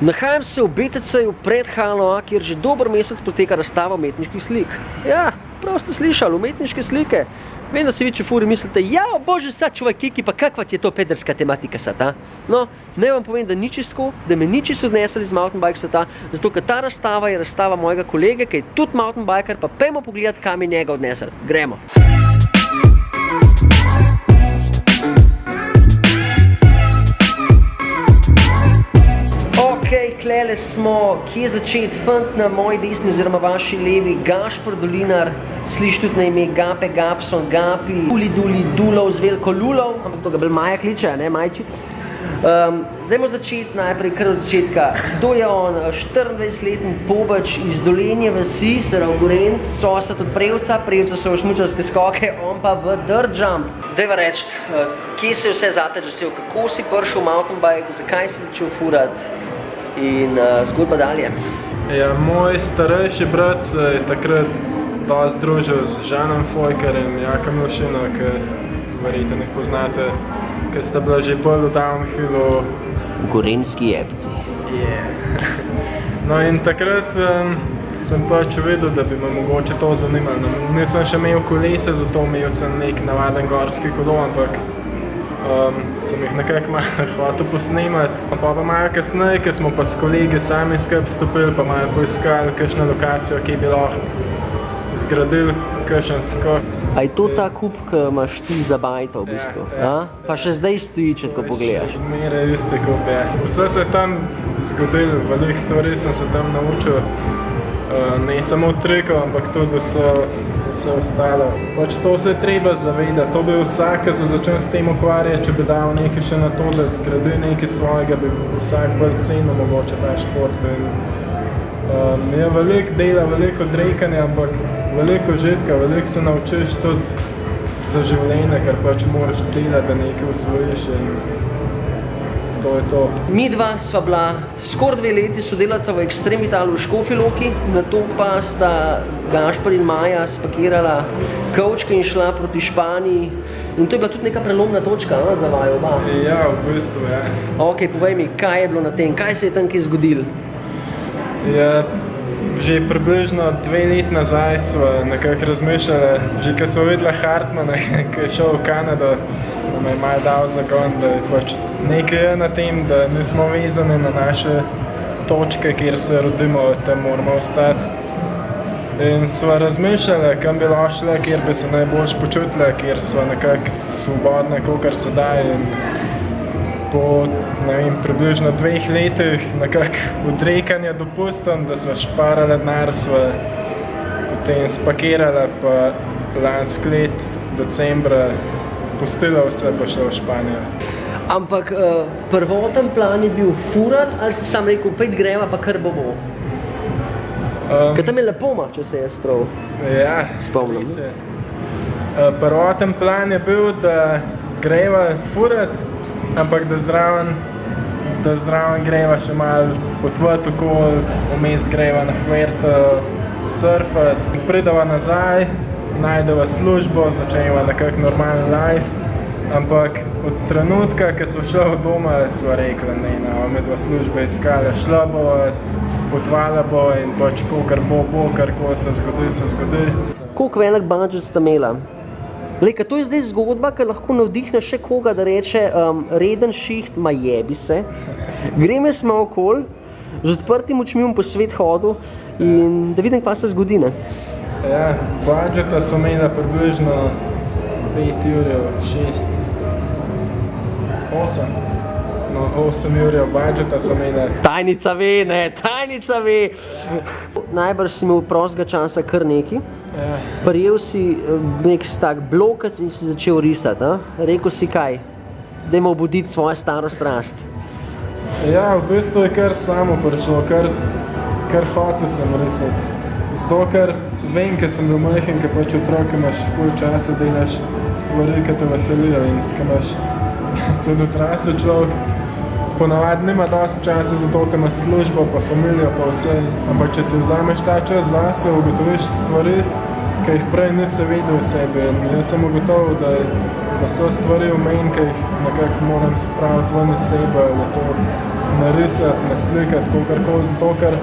Nahajam se v BTC-ju pred halo A, kjer že dober mesec poteka razstava umetniških slik. Ja, prav ste slišali, umetniške slike. Vem, da se vi čefuri mislite, ja, bože, sad čuvajkiki, pa kakva ti je to pederska tematika sad, a? No, ne vam povem, da ni čisto, da me ni čisto odnesli iz mountainbike sveta, zato ker ta razstava je razstava mojega kolege, ki je tudi mountainbiker, pa pojmo pogledat, kam je njega odnesel. Gremo. Klele smo, kje začeti, fant na moji desni oziroma vaši levi, Gašper Dolinar, sliši tudi na ime Gape, Gapson, Gapi, Duli, Dulov z veliko lulov, ampak to ga bolj Maja kliče, ne, Majčic. Dajmo začeti najprej kar od začetka. Kdo je on? 24-letni pobač iz Dolenje vasi, serov Gorenc, sosed od Prevca, Prevca so v šmučarske skoke, on pa v dirt jump. Dajva reči, kje se je vse zate začel, kako si prišel v mountainbike, zakaj si začel furati? In zgodba dalje. Ja, moj starejši brat se je takrat dosti družil z Žanom Fojkarjem, Jakom Milšino, ki verjetno jih poznate, ki sta bila že bolj v downhillu. Gorenjski jebci. No in takrat sem pač vedel, da bi me mogoče to zanimalo. Nisem še imel kolesa, zato imel sem nek navaden gorski kolo, ampak sem jih nekako malo hotel posnemati. Pa malo kasneje, ko smo pa s kolegi sami skupaj stopili, pa malo poiskali kakšno lokacijo, ki bi lahko zgradili kakšen skok. A je to ta kup, ki imaš ti za bajto v bistvu? Ja. Pa še zdaj stoji, če tako pogledaš? Zmeraj isti kup, ja. Vse se je tam zgodilo, veliko stvari sem se tam naučil. Ne samo trikov, ampak tudi vse ostalo. Pač to se je treba zavedati, to bi vsak, ki se začel s tem ukvarjati, če bi dal nekaj še na to, da zgradi nekaj svojega, bi vsak bolj cenil mogoče ta šport. Je veliko dela, veliko odrekanja, ampak veliko užitka, veliko se naučiš tudi za življenje, ker pač moraš delati, da nekaj osvojiš in to je to. Midva sva bila skoraj 2 leti sodelavca v Extremitalu v Škofji Loki, nato pa sta Gašper in Maja spakirala kovčke in šla proti Španiji. In to je bila tudi neka prelomna točka, za vaju oba. Ja, v bistvu, ja. Ok, povej mi, kaj je bilo na tem, kaj se je tam kaj zgodilo? Ja, že približno 2 leti nazaj sva nekako razmišljali, že ko sva videla Hartmana, ki je šel v Kanado, da me je malo dal zagon, da je pač nekaj je na tem, da nismo vezani na naše točke, kjer se rodimo, tam moramo ostati. In sva razmišljali, kam bi lahko šli, kjer bi se najboljš počutili, kjer sva nekako svobodna, kolikor se da. In po, ne vem, približno 2 letih nekako odrekanja dopustom, da sva šparali denar, sva potem spakirali, pa lansko let, decembra, pustila vse, pa šla v Španijo. Ampak prvoten plan je bil furat, ali si sam rekel, pejt greva, pa kar bo? Ker tam je lepo, če se jaz prav spomnim. Prvoten plan je bil, da greva furat, ampak da zraven greva še malo potvati okoli, vmes greva na Fuerto surfati, prideva nazaj, najdeva službo, začneva nekak normalen life, ampak od trenutka, ko smo šli od doma, sva rekla, ne, medva službe iskala, šla bo, potvala bo in pač kolikor bo, karko se zgodi. Koliko velik budget sta imela? Lejka, to je zdaj zgodba, ki lahko navdihne še koga, da reče reden šiht, ma jebi se. Greme smo okoli, z odprtim očmi po svet hodil in da vidim, kaj se zgodi, ne? Ja, budžeta so imela približno 5 jurjev, 6, 8. No, 8 jurjev budžeta so imela. Tajnica ve, ne, tajnica ve. Najbrž si imel prostega časa kar neki. Prijel si nek tak blokec in si začel risati, a? Rekel si kaj? Dajmo obuditi svojo staro strast. Ja, v bistvu je kar samo prišlo, kar hotel sem risati. Zato, ker vem, ker sem bil majhen, ker pač otrok imaš ful časa, delaš stvari, ki te veselijo in ker imaš tudi odrasel človek. Ponavadi nima dosti časa, zato ker imaš službo, pa familijo, pa vse. Ampak če si vzameš ta čas zase, ugotoviš stvari, ki jih prej nisi vedel v sebi. In jaz sem ugotovil, da so stvari v meni, ki jih nekako moram spraviti ven iz sebe, ali to narisati, naslikati, kakorkoli, zato ker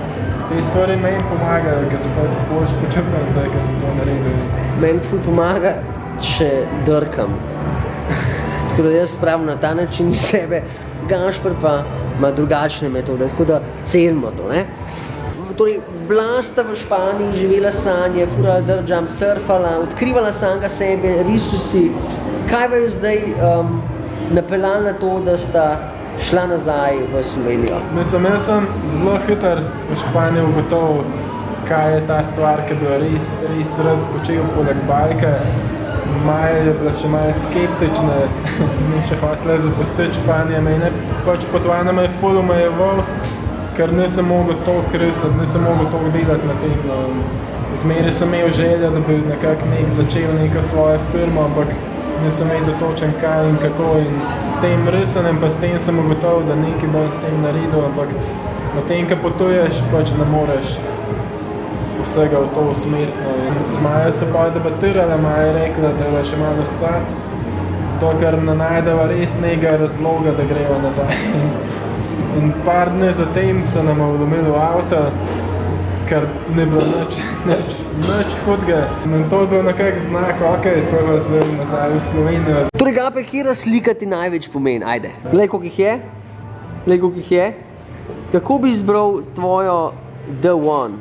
te stvari meni pomagajo, ker se pač boljš počutim zdaj, ker sem to naredil. Meni ful pomaga, če drkam. Tako da jaz spravim na ta način iz sebe, Gašper pa ima drugačne metode, tako da cenimo to, ne? Torej, bila sta v Španiji, živela sanje, furala držam, surfala, odkrivala samega sebe, risusi. Kaj pa je zdaj napeljalo na to, da sta šla nazaj v Slovenijo? Mislim, jaz sem zelo hiter v Španiji ugotovil, kaj je ta stvar, ki bi jo res rad počel poleg bajke. Maja je bila še malo skeptična, ni še hotela zapustiti Španije, mene pač potovanje me je ful omejeval, ker nisem mogel toliko risati, nisem mogel toliko delati na tem. Zmeraj sem imel željo, da bi nekako začel neko svojo firmo, ampak nisem vedel točen kaj in kako, in s tem risanjem pa s tem sem ugotovil, da nekaj bom s tem naredil, ampak na tem, ko potuješ, pač ne moreš vsega v to usmeriti. Z Majo so pa debatirali, Maja je rekla, da je še malo ostati, dokler ne najdeva res nekega razloga, da greva nazaj. In par dni zatem se nam je vlomilo avto, ker ni bilo nič hudega. In to je bil nekak znak, ok, to je zdaj nazaj v Slovenijo. Torej, Gape, kjera slika ti največ pomeni? Ajde. Glej, koliko jih je. Kako bi izbral tvojo The One?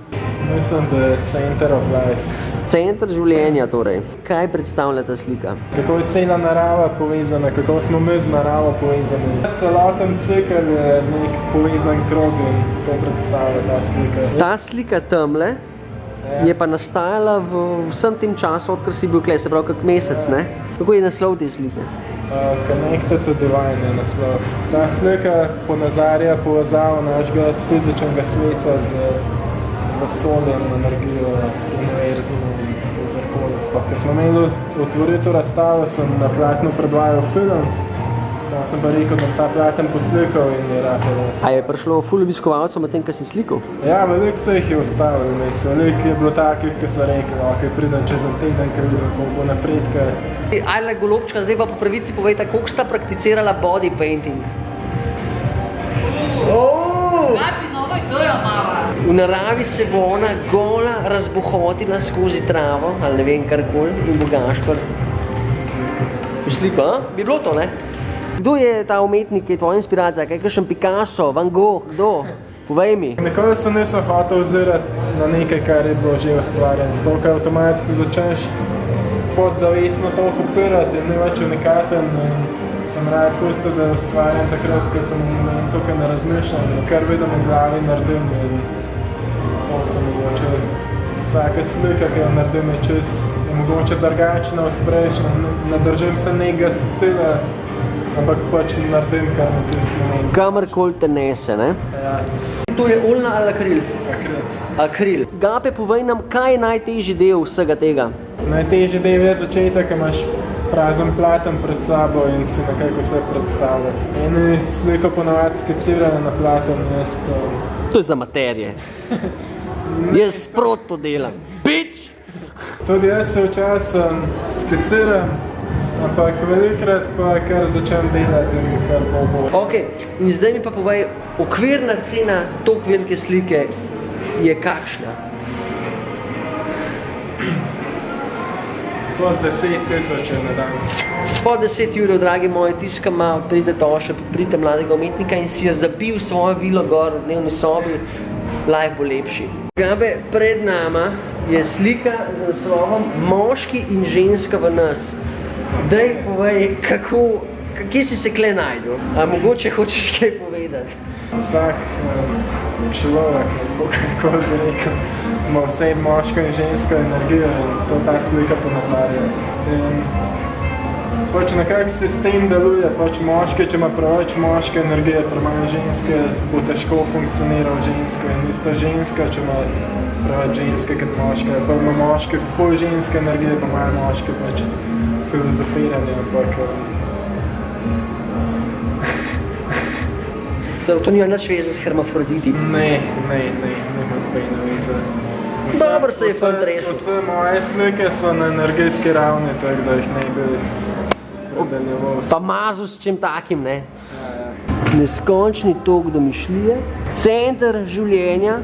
Mislim, da je Center of Life. Center življenja, torej. Kaj predstavlja ta slika? Kako je cela narava povezana, kako smo mi z naravo povezani. Celoten cikl je nek povezan krog in to predstavlja ta slika. Ta slika tamle je pa nastajala v vsem tem času, odkar si bil tukaj, se pravi kak mesec, ne? Kako je naslov te slike? Connected to Divine je naslov. Ta slika ponazarja povezavo našega fizičnega sveta z vesoljem, energijo, univerzum in kakorkoli. Ker smo imeli otvoritev razstave, sem na platnu predvajal film, tam sem pa rekel, da bom ta platen poslikal in je ratalo. A je prišlo ful obiskovalcev med tem, ko si slikal? Ja, veliko se jih je ustavilo, veliko je bilo takih, ki so rekli, ok, pridem čez en teden, ker vidim, koliko bo napredka. Ajle, Golobčka, zdaj pa po pravici povejte, koliko sta prakticirala body painting? V naravi se bo ona gola razbohotila skozi travo, ali ne vem karkoli, in bo Gašper sliko, a? Bi bilo to, ne? Kdo je ta umetnik, ki je tvoja inspiracija? Kaj je kakšen Picasso, Van Gogh, kdo? Povej mi. Nikoli se nisem hotel ozirati na nekaj, kar je bilo že ustvarjeno, zato ker avtomatsko začneš podzavestno to kopirati in ni več unikaten. Sem raje pustil, da je ustvarjam takrat, ko sem v momentu, ko ne razmišljam, kar vidim v glavi naredim in zato sem mogoče vsaka slika, ki jo naredim je je mogoče drugačna od prejšnja, ne držim se nekega stila, ampak pač naredim kar na tisti moment. Kamorkoli te nese, ne? Ja. To je oljna ali akril? Akril. Akril. Gape, povej nam, kaj je najtežji del vsega tega? Najtežji del je začetek, ko imaš prazen platen pred sabo in si nekako vse predstavljati. Eni sliko ponavadi skicirajo na platen, jaz to... To je za materije. Jaz sprot to delam. Bitch! Tudi jaz se včasih skiciram, ampak velikrat pa kar začnem delati in kar bo. Ok, in zdaj mi pa povej, okvirna cena toliko velike slike je kakšna? Po 10,000 na dan. Po 10 €, dragi moji, tiskam malo, pridite toše, pridite mladega umetnika in si je zabil svojo vilo gor v dnevni sobi, life bo lepši. Gabe, pred nama je slika z naslovom Moški in ženska v nas. Daj povej, kje si se kle najdel? A mogoče hočeš kaj povedati? Vsak človek, kako bi rekel, ima vse moško in žensko energijo in to ta slika ponazarja. In pač nekako sistem deluje, pač moški, če ima preveč moške energije, premanj ženske, bo težko funkcioniral žensko in ista ženska, če ima preveč ženske kot moške. Pa ima moški ful ženske energije, pa imajo moški pač filozofiranje, ampak To nima nič veze s hermafroditi. Ne, nima nobene veze. Dobro se je fant rešil. Vse moje slike so na energijski ravni, tako da jih ne bi nadaljeval. Pa mazu s čim takim, ne? Neskončni tok domišljije, center življenja,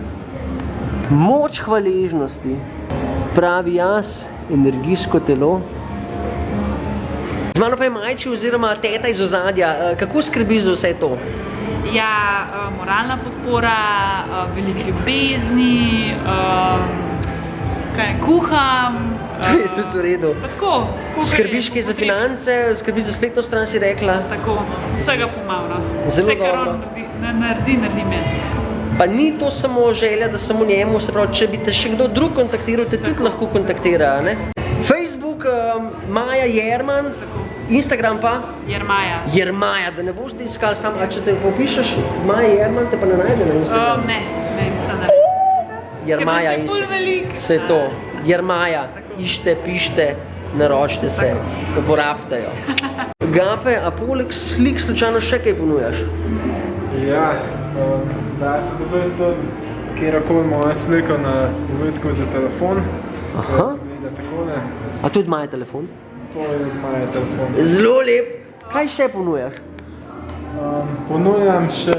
moč hvaležnosti, pravi jaz, energijsko telo. Z mano pa je Majči oziroma teta iz ozadja. Kako skrbi za vse to? Ja, moralna podpora, veliko ljubezni, kuham. To je tudi v redu. Pa tako, Skrbiš kaj za finance, skrbiš za spletno stran, si rekla? Tako, vsega pomalo. Zelo vse, kar dobro. on naredim jaz. Pa ni to samo želja, da samo njemu, se pravi, če bi te še kdo drug kontaktiral, te tudi lahko kontaktira, ne? Facebook, Maja Jerman, Instagram pa? Jermaja, da ne boste iskali sam, a če te popišeš Maja Jerman, te pa ne najde na Instagram? Ne, mislim, da ne. Jermaja, Ker pa si ful velik. Vse to. Jermaja, iščite, pišite, naročite se, uporabite jo. Gape, a poleg slik slučajno še kaj ponujaš? Ja, da se dobil tudi kjerokoli moja slika na uvitku za telefon. Aha. Zgleda takole. A tudi Maja telefon? To je moja telefon. Zelo lep. Kaj še ponujaš? Ponujam še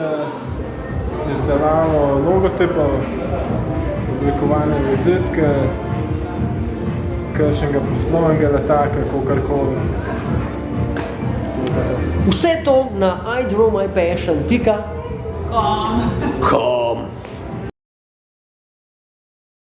izdelavo logotipov, oblikovanje vizitke, kakšnega poslovnega letaka, kakorkoli. Vse to na idrawmypassion.com.